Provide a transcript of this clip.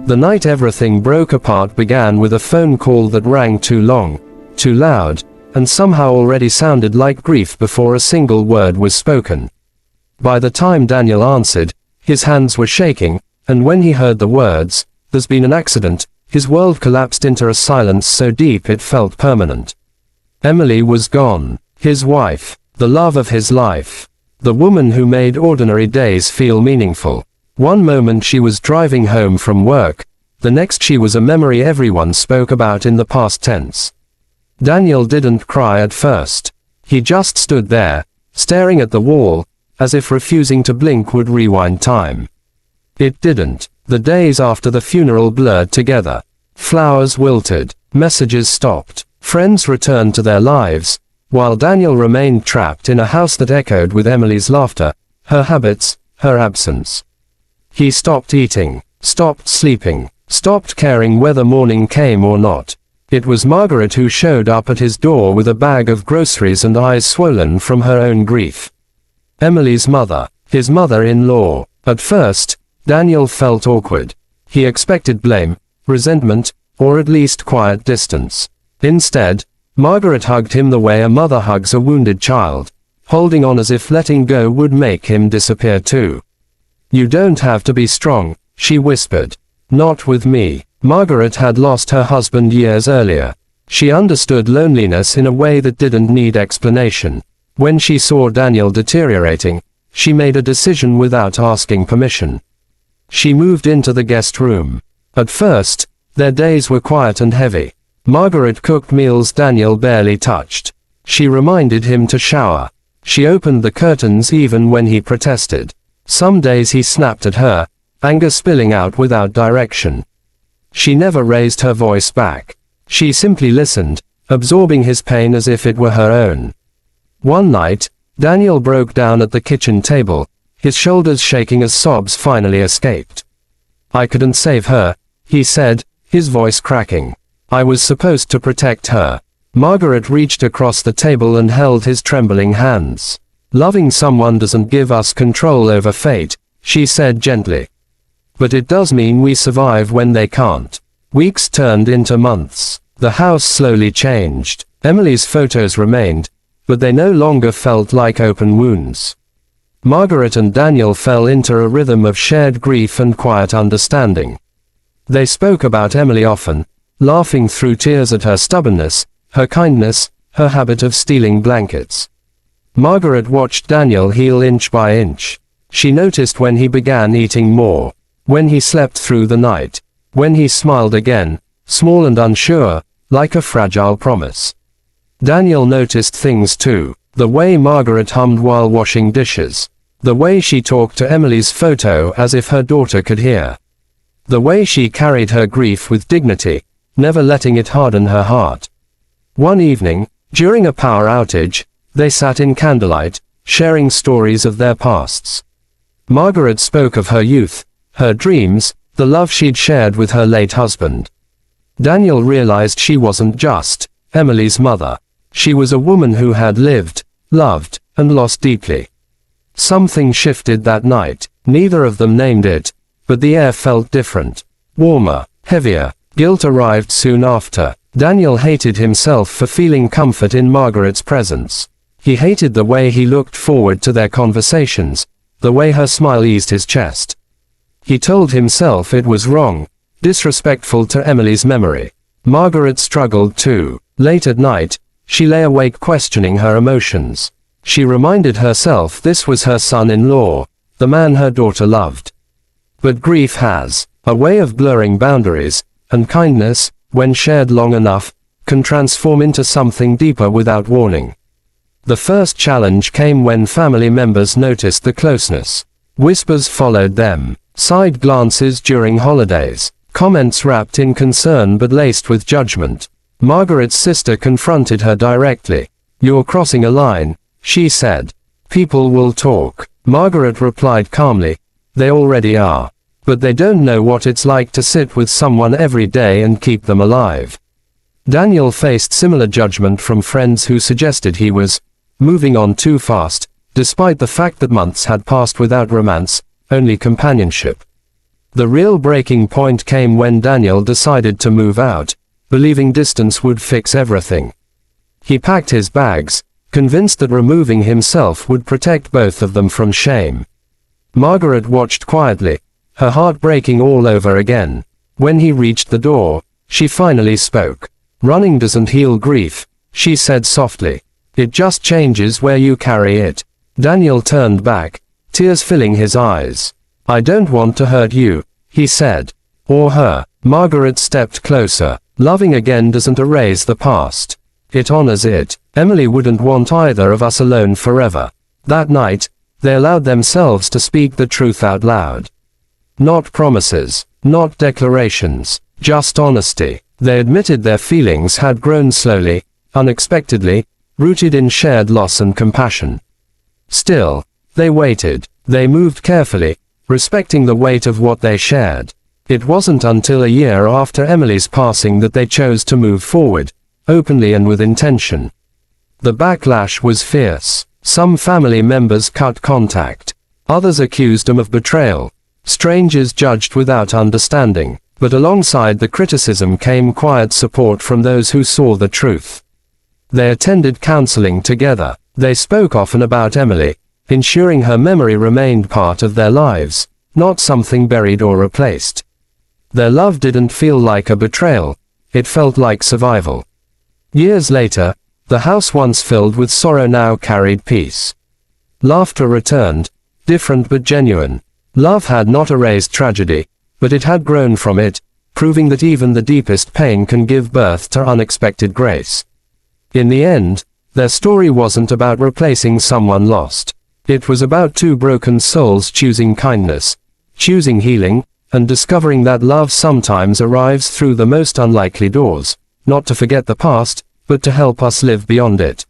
The night everything broke apart began with a phone call that rang too long, too loud, and somehow already sounded like grief before a single word was spoken. By the time Daniel answered, his hands were shaking, and when he heard the words, "There's been an accident," his world collapsed into a silence so deep it felt permanent. Emily was gone. His wife, the love of his life. The woman who made ordinary days feel meaningful. One moment she was driving home from work, the next she was a memory everyone spoke about in the past tense. Daniel didn't cry at first. He just stood there, staring at the wall, as if refusing to blink would rewind time. It didn't. The days after the funeral blurred together. Flowers wilted, messages stopped, friends returned to their lives, while Daniel remained trapped in a house that echoed with Emily's laughter, her habits, her absence. He stopped eating, stopped sleeping, stopped caring whether morning came or not. It was Margaret who showed up at his door with a bag of groceries and eyes swollen from her own grief. Emily's mother, his mother-in-law. At first, Daniel felt awkward. He expected blame, resentment, or at least quiet distance. Instead, Margaret hugged him the way a mother hugs a wounded child, holding on as if letting go would make him disappear too. "You don't have to be strong," she whispered. "Not with me." Margaret had lost her husband years earlier. She understood loneliness in a way that didn't need explanation. When she saw Daniel deteriorating, she made a decision without asking permission. She moved into the guest room. At first, their days were quiet and heavy. Margaret cooked meals Daniel barely touched. She reminded him to shower. She opened the curtains even when he protested. Some days he snapped at her, anger spilling out without direction. She never raised her voice back. She simply listened, absorbing his pain as if it were her own. One night, Daniel broke down at the kitchen table, his shoulders shaking as sobs finally escaped. "I couldn't save her," he said, his voice cracking. "I was supposed to protect her." Margaret reached across the table and held his trembling hands. "Loving someone doesn't give us control over fate," she said gently. "But it does mean we survive when they can't." Weeks turned into months. The house slowly changed. Emily's photos remained, but they no longer felt like open wounds. Margaret and Daniel fell into a rhythm of shared grief and quiet understanding. They spoke about Emily often, laughing through tears at her stubbornness, her kindness, her habit of stealing blankets. Margaret watched Daniel heal inch by inch. She noticed when he began eating more, when he slept through the night, when he smiled again, small and unsure, like a fragile promise. Daniel noticed things too, the way Margaret hummed while washing dishes, the way she talked to Emily's photo as if her daughter could hear, the way she carried her grief with dignity, never letting it harden her heart. One evening, during a power outage, they sat in candlelight, sharing stories of their pasts. Margaret spoke of her youth, her dreams, the love she'd shared with her late husband. Daniel realized she wasn't just Emily's mother. She was a woman who had lived, loved, and lost deeply. Something shifted that night. Neither of them named it, but the air felt different. Warmer, heavier. Guilt arrived soon after. Daniel hated himself for feeling comfort in Margaret's presence. He hated the way he looked forward to their conversations, the way her smile eased his chest. He told himself it was wrong, disrespectful to Emily's memory. Margaret struggled too. Late at night, she lay awake questioning her emotions. She reminded herself this was her son-in-law, the man her daughter loved. But grief has a way of blurring boundaries, and kindness, when shared long enough, can transform into something deeper without warning. The first challenge came when family members noticed the closeness. Whispers followed them, side glances during holidays, comments wrapped in concern but laced with judgment. Margaret's sister confronted her directly. "You're crossing a line," she said. "People will talk." Margaret replied calmly, "They already are. But they don't know what it's like to sit with someone every day and keep them alive." Daniel faced similar judgment from friends who suggested he was moving on too fast, despite the fact that months had passed without romance, only companionship. The real breaking point came when Daniel decided to move out, believing distance would fix everything. He packed his bags, convinced that removing himself would protect both of them from shame. Margaret watched quietly, her heart breaking all over again. When he reached the door, she finally spoke. "Running doesn't heal grief," she said softly. "It just changes where you carry it." Daniel turned back, tears filling his eyes. "I don't want to hurt you," he said. "Or her." Margaret stepped closer. "Loving again doesn't erase the past. It honors it. Emily wouldn't want either of us alone forever." That night, they allowed themselves to speak the truth out loud. Not promises, not declarations, just honesty. They admitted their feelings had grown slowly, unexpectedly, rooted in shared loss and compassion. Still, they waited. They moved carefully, respecting the weight of what they shared. It wasn't until a year after Emily's passing that they chose to move forward, openly and with intention. The backlash was fierce. Some family members cut contact. Others accused them of betrayal. Strangers judged without understanding. But alongside the criticism came quiet support from those who saw the truth. They attended counseling together. They spoke often about Emily, ensuring her memory remained part of their lives, not something buried or replaced. Their love didn't feel like a betrayal, it felt like survival. Years later, the house once filled with sorrow now carried peace. Laughter returned, different but genuine. Love had not erased tragedy, but it had grown from it, proving that even the deepest pain can give birth to unexpected grace. In the end, their story wasn't about replacing someone lost. It was about two broken souls choosing kindness, choosing healing, and discovering that love sometimes arrives through the most unlikely doors, not to forget the past, but to help us live beyond it.